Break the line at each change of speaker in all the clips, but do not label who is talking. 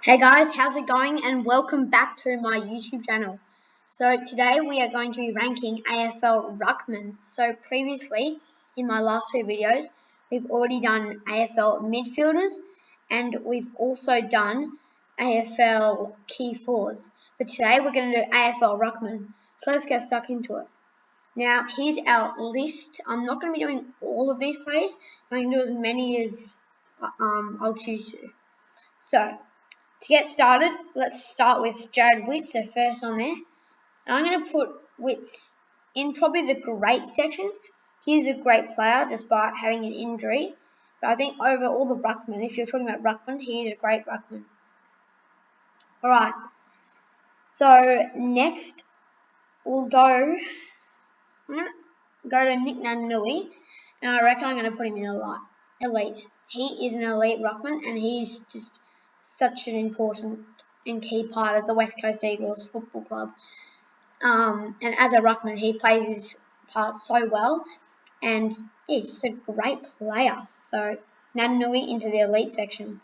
Hey guys, how's it going? And welcome back to my YouTube channel. So today we are going to be ranking AFL Ruckman. So previously, in my last two videos, we've already done AFL midfielders and we've also done AFL key fours. But today we're going to do AFL Ruckman. So let's get stuck into it. Now here's our list. I'm not going to be doing all of these players, but I can do as many as I'll choose to. So to get started, let's start with Jared Witts, so first on there. And I'm going to put Witts in probably the great section. He's a great player just by having an injury. But I think over all the Ruckman, if you're talking about Ruckman, he's a great Ruckman. Alright, so next we'll I'm going to go to Nick Nanui, and I reckon I'm going to put him in elite. He is an elite Ruckman, and he's just such an important and key part of the West Coast Eagles Football Club. And as a Ruckman, he plays his part so well, and yeah, he's just a great player. So Nanui into the elite section.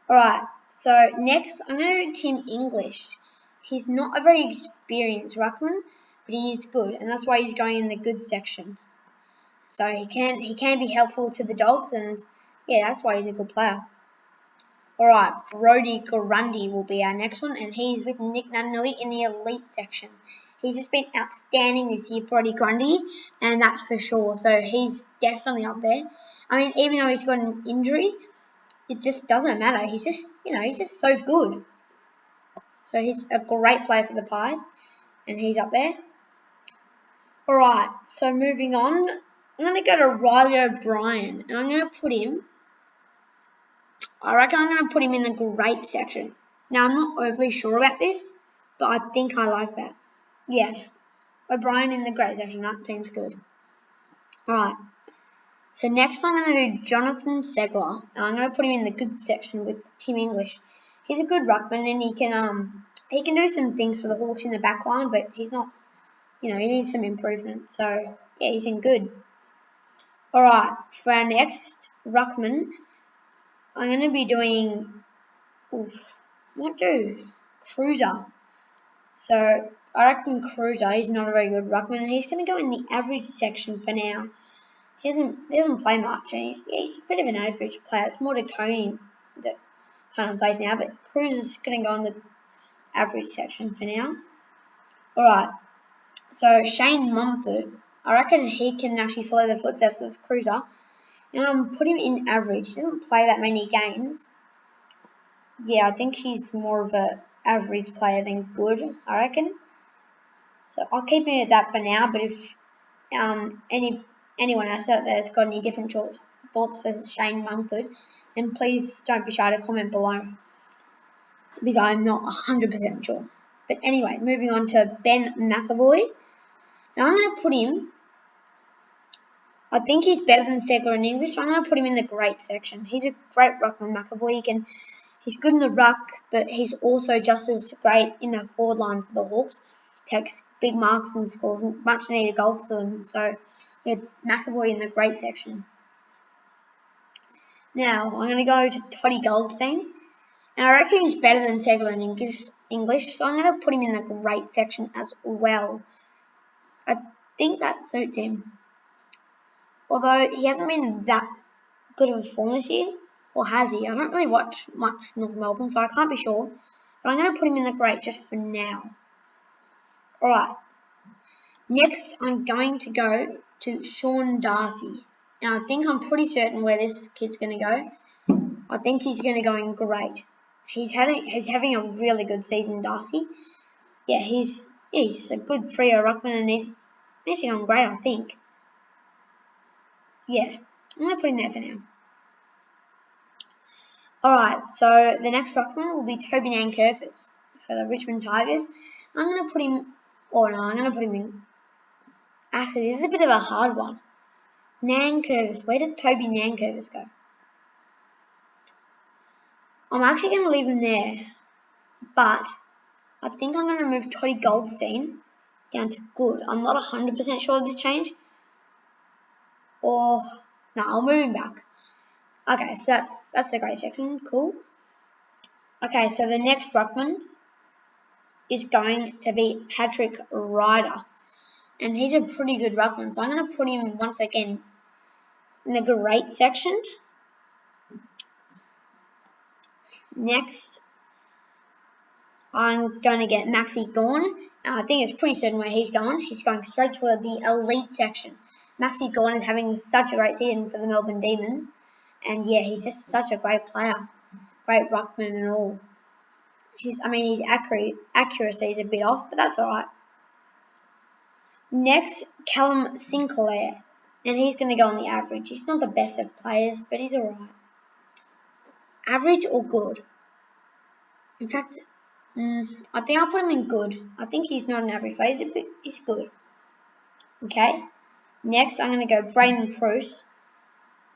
Alright, so next I'm going to do Tim English. He's not a very experienced Ruckman, but he is good, and that's why he's going in the good section. So he can be helpful to the Dogs, and yeah, that's why he's a good player. Alright, Brodie Grundy will be our next one, and he's with Nick Nanui in the elite section. He's just been outstanding this year, Brodie Grundy, and that's for sure. So he's definitely up there. I mean, even though he's got an injury, it just doesn't matter. He's just, he's just so good. So he's a great player for the Pies, and he's up there. Alright, so moving on, I'm going to go to Riley O'Brien, and I'm going to put him, I reckon I'm going to put him in the great section. Now, I'm not overly sure about this, but I think I like that. Yeah, O'Brien in the great section, that seems good. Alright, so next I'm going to do Jonathan Segler, and I'm going to put him in the good section with Tim English. He's a good ruckman, and he can do some things for the Hawks in the back line, but he's not, he needs some improvement. So, yeah, he's in good. Alright, for our next ruckman, I'm going to be doing, Cruiser. So I reckon Cruiser, he's not a very good ruckman, and he's going to go in the average section for now. He doesn't play much, and he's a bit of an average player. It's more to Tony that kind of plays now, but Cruiser's going to go in the average section for now. Alright, so Shane Mumford, I reckon he can actually follow the footsteps of Cruiser, and put him in average. He doesn't play that many games. Yeah, I think he's more of a average player than good, I reckon. So I'll keep him at that for now, but if anyone else out there has got any different thoughts for Shane Mumford, then please don't be shy to comment below, because I'm not 100% sure. But anyway, moving on to Ben McAvoy. Now I'm going to put him, I think he's better than Segler in English, so I'm going to put him in the great section. He's a great ruckman, McAvoy. He's good in the ruck, but he's also just as great in the forward line for the Hawks. Takes big marks and scores much needed goals for them. So, yeah, McAvoy in the great section. Now, I'm going to go to Toddy Goldstein. And I reckon he's better than Segler in English, so I'm going to put him in the great section as well. I think that suits him. Although he hasn't been that good of a form this year, or has he? I don't really watch much North Melbourne, so I can't be sure. But I'm going to put him in the great just for now. Alright. Next, I'm going to go to Sean Darcy. Now, I think I'm pretty certain where this kid's going to go. I think he's going to go in great. He's having a really good season, Darcy. Yeah, he's just a good trio ruckman, and he's on great, I think. Yeah, I'm going to put him there for now. Alright, so the next ruckman will be Toby Nankervis for the Richmond Tigers. I'm going to put him, I'm going to put him in. Actually, this is a bit of a hard one. Nankervis, where does Toby Nankervis go? I'm actually going to leave him there, but I think I'm going to move Toddy Goldstein down to good. I'm not 100% sure of this change. No, I'll move him back. Okay, so that's the great section. Cool. Okay, so the next Ruckman is going to be Patrick Ryder. And he's a pretty good Ruckman, so I'm going to put him once again in the great section. Next, I'm going to get Maxi Gawn. I think it's pretty certain where he's going. He's going straight to the elite section. Maxi Gawn is having such a great season for the Melbourne Demons. And yeah, he's just such a great player. Great Ruckman and all. His accuracy is a bit off, but that's alright. Next, Callum Sinclair. And he's going to go on the average. He's not the best of players, but he's alright. Average or good? In fact, I think I'll put him in good. I think he's not an average player. He's good. Okay. Next, I'm going to go Braden Pruce.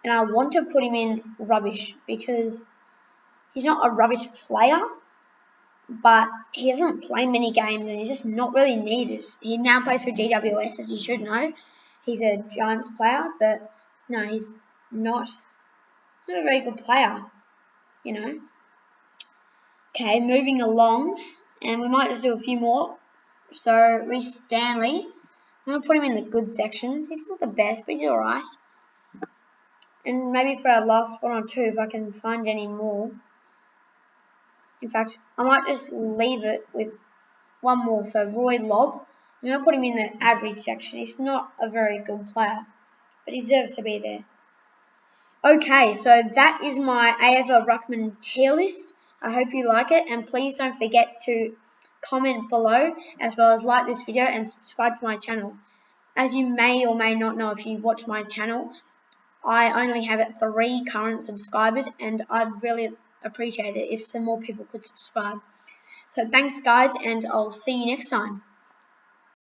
And I want to put him in rubbish because he's not a rubbish player, but he doesn't play many games and he's just not really needed. He now plays for GWS, as you should know. He's a Giants player, but no, he's not a very good player, you know. Okay, moving along, and we might just do a few more. So, Reece Stanley, I'm going to put him in the good section. He's not the best, but he's alright. And maybe for our last one or two, if I can find any more. In fact, I might just leave it with one more. So, Roy Lobb, I'm going to put him in the average section. He's not a very good player, but he deserves to be there. Okay, so that is my AFL Ruckman tier list. I hope you like it, and please don't forget to comment below as well as like this video and subscribe to my channel. As you may or may not know if you watch my channel, I only have 3 current subscribers, and I'd really appreciate it if some more people could subscribe. So thanks guys, and I'll see you next time.